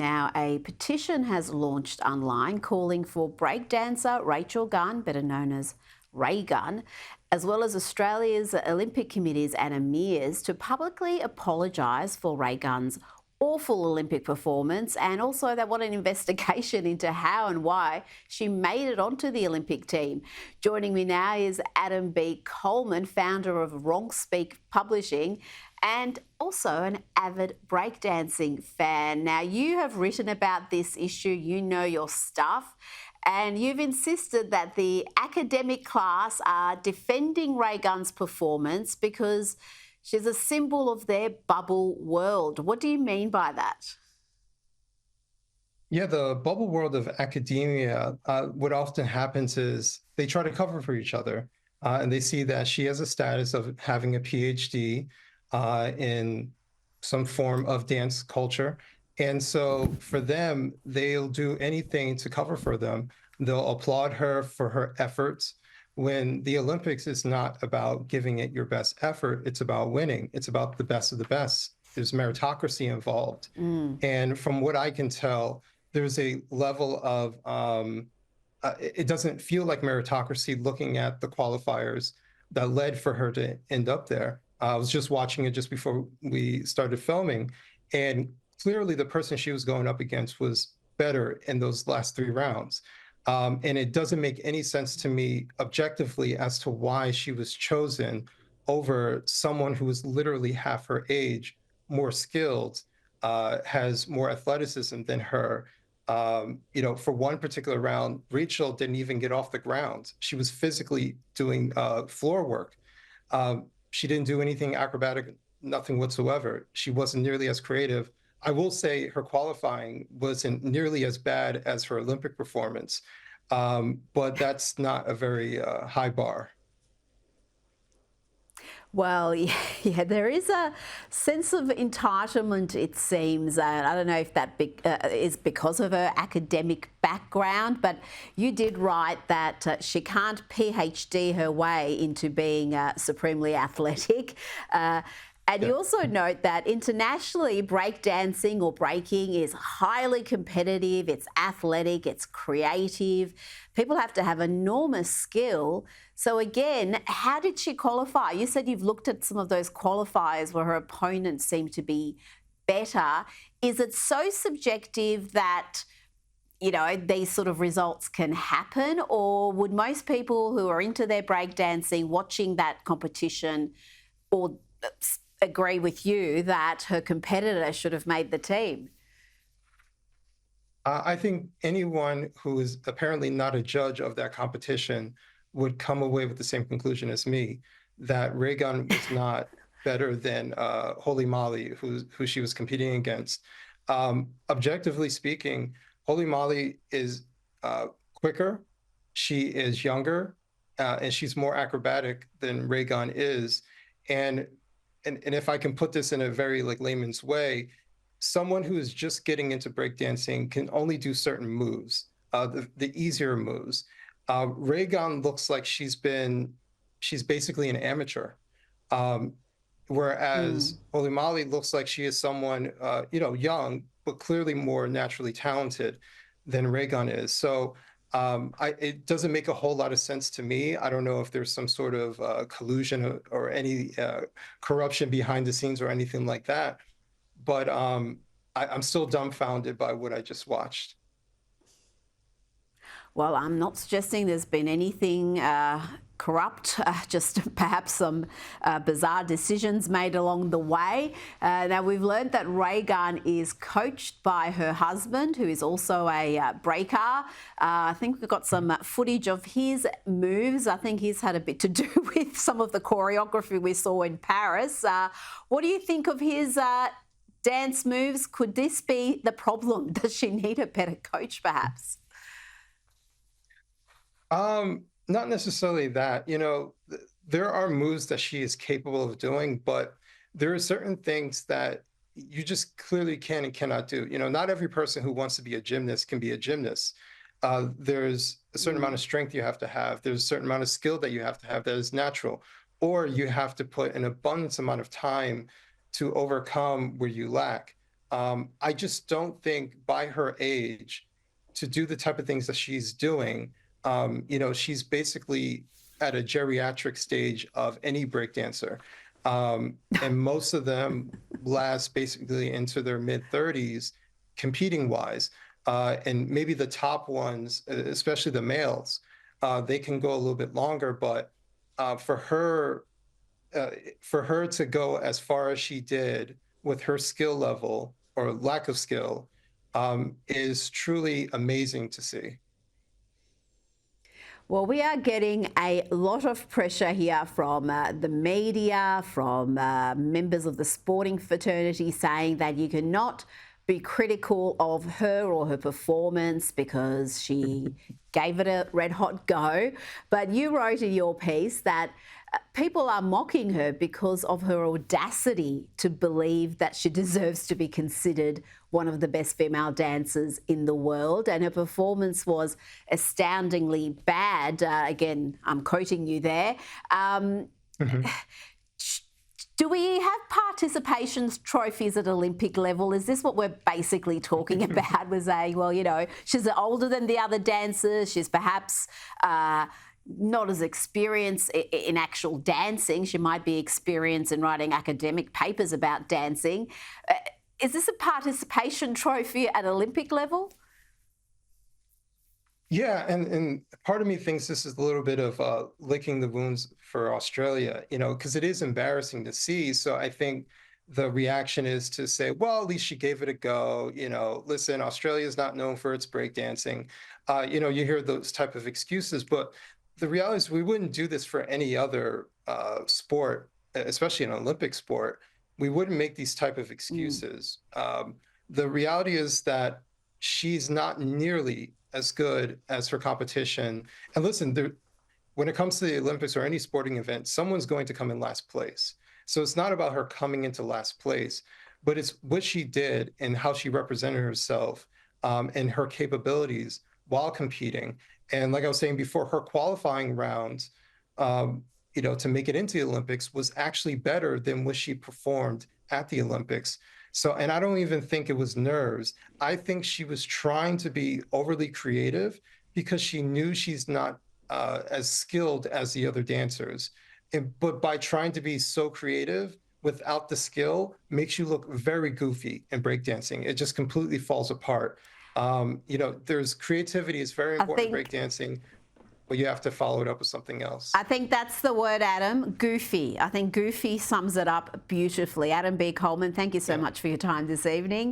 Now, a petition has launched online calling for breakdancer Rachel Gunn, better known as Ray Gunn, as well as Australia's Olympic Committee's Anna Meares to publicly apologise for Ray Gunn's awful Olympic performance, and also they want an investigation into how and why she made it onto the Olympic team. Joining me now is Adam B. Coleman, founder of Wrong Speak Publishing and also an avid breakdancing fan. Now, you have written about this issue, you know your stuff, and you've insisted that the academic class are defending Ray Gunn's performance because she's a symbol of their bubble world. What do you mean by that? Yeah, the bubble world of academia, what often happens is they try to cover for each other, and they see that she has a status of having a PhD in some form of dance culture. And so for them, they'll do anything to cover for them. They'll applaud her for her efforts when the Olympics is not about giving it your best effort, it's about winning. It's about the best of the best. There's meritocracy involved. And from what I can tell, there's a level of, it doesn't feel like meritocracy looking at the qualifiers that led for her to end up there. I was just watching it just before we started filming, and clearly the person she was going up against was better in those last three rounds. And it doesn't make any sense to me objectively as to why she was chosen over someone who is literally half her age, more skilled, has more athleticism than her. For one particular round, Rachel didn't even get off the ground. She was physically doing floor work. She didn't do anything acrobatic, nothing whatsoever. She wasn't nearly as creative. I will say her qualifying wasn't nearly as bad as her Olympic performance, but that's not a very high bar. Well, yeah, there is a sense of entitlement, it seems. I don't know if that is because of her academic background, but you did write that she can't PhD her way into being supremely athletic. And you also note that internationally, breakdancing or breaking is highly competitive, it's athletic, it's creative. People have to have enormous skill. So again, how did she qualify? You said you've looked at some of those qualifiers where her opponents seem to be better. Is it so subjective that these sort of results can happen? Or would most people who are into their breakdancing watching that competition or agree with you that her competitor should have made the team? I think anyone who is apparently not a judge of that competition would come away with the same conclusion as me, that Ray Gunn was not better than Holy Molly, who she was competing against. Objectively speaking, Holy Molly is quicker, she is younger, and she's more acrobatic than Ray Gunn is. And if I can put this in a very layman's way, someone who is just getting into breakdancing can only do certain moves, the easier moves. Ray Gunn looks like she's basically an amateur, whereas Holy Molly looks like she is someone, young, but clearly more naturally talented than Ray Gunn is. So it doesn't make a whole lot of sense to me. I don't know if there's some sort of collusion or any corruption behind the scenes or anything like that. But I'm still dumbfounded by what I just watched. Well, I'm not suggesting there's been anything corrupt, just perhaps some bizarre decisions made along the way. Now, we've learned that Ray Gunn is coached by her husband, who is also a breaker. I think we've got some footage of his moves. I think he's had a bit to do with some of the choreography we saw in Paris. What do you think of his dance moves? Could this be the problem? Does she need a better coach, perhaps? Not necessarily that. There are moves that she is capable of doing, but there are certain things that you just clearly can and cannot do. Not every person who wants to be a gymnast can be a gymnast. There's a certain amount of strength you have to have. There's a certain amount of skill that you have to have that is natural, or you have to put an abundance amount of time to overcome where you lack. I just don't think by her age to do the type of things that she's doing, she's basically at a geriatric stage of any breakdancer. And most of them last basically into their mid 30s, competing wise. And maybe the top ones, especially the males, they can go a little bit longer. But for her to go as far as she did with her skill level or lack of skill is truly amazing to see. Well, we are getting a lot of pressure here from the media, from members of the sporting fraternity saying that you cannot be critical of her or her performance because she gave it a red hot go. But you wrote in your piece that people are mocking her because of her audacity to believe that she deserves to be considered one of the best female dancers in the world. And her performance was astoundingly bad. Again, I'm quoting you there. Do we have participation trophies at Olympic level? Is this what we're basically talking about? We're saying, well, she's older than the other dancers. She's perhaps not as experienced in actual dancing. She might be experienced in writing academic papers about dancing. Is this a participation trophy at Olympic level? Yeah, and part of me thinks this is a little bit of licking the wounds for Australia, because it is embarrassing to see. So I think the reaction is to say, well, at least she gave it a go. Listen, Australia is not known for its breakdancing. You hear those type of excuses, but the reality is we wouldn't do this for any other sport, especially an Olympic sport. We wouldn't make these type of excuses. The reality is that she's not nearly as good as her competition. And listen, when it comes to the Olympics or any sporting event, someone's going to come in last place. So it's not about her coming into last place, but it's what she did and how she represented herself and her capabilities while competing. And like I was saying before, her qualifying rounds, to make it into the Olympics was actually better than what she performed at the Olympics. So, and I don't even think it was nerves. I think she was trying to be overly creative because she knew she's not as skilled as the other dancers. But by trying to be so creative without the skill makes you look very goofy in breakdancing. It just completely falls apart. There's creativity is very important in breakdancing, but you have to follow it up with something else. I think that's the word, Adam, goofy. I think goofy sums it up beautifully. Adam B. Coleman, thank you so much for your time this evening.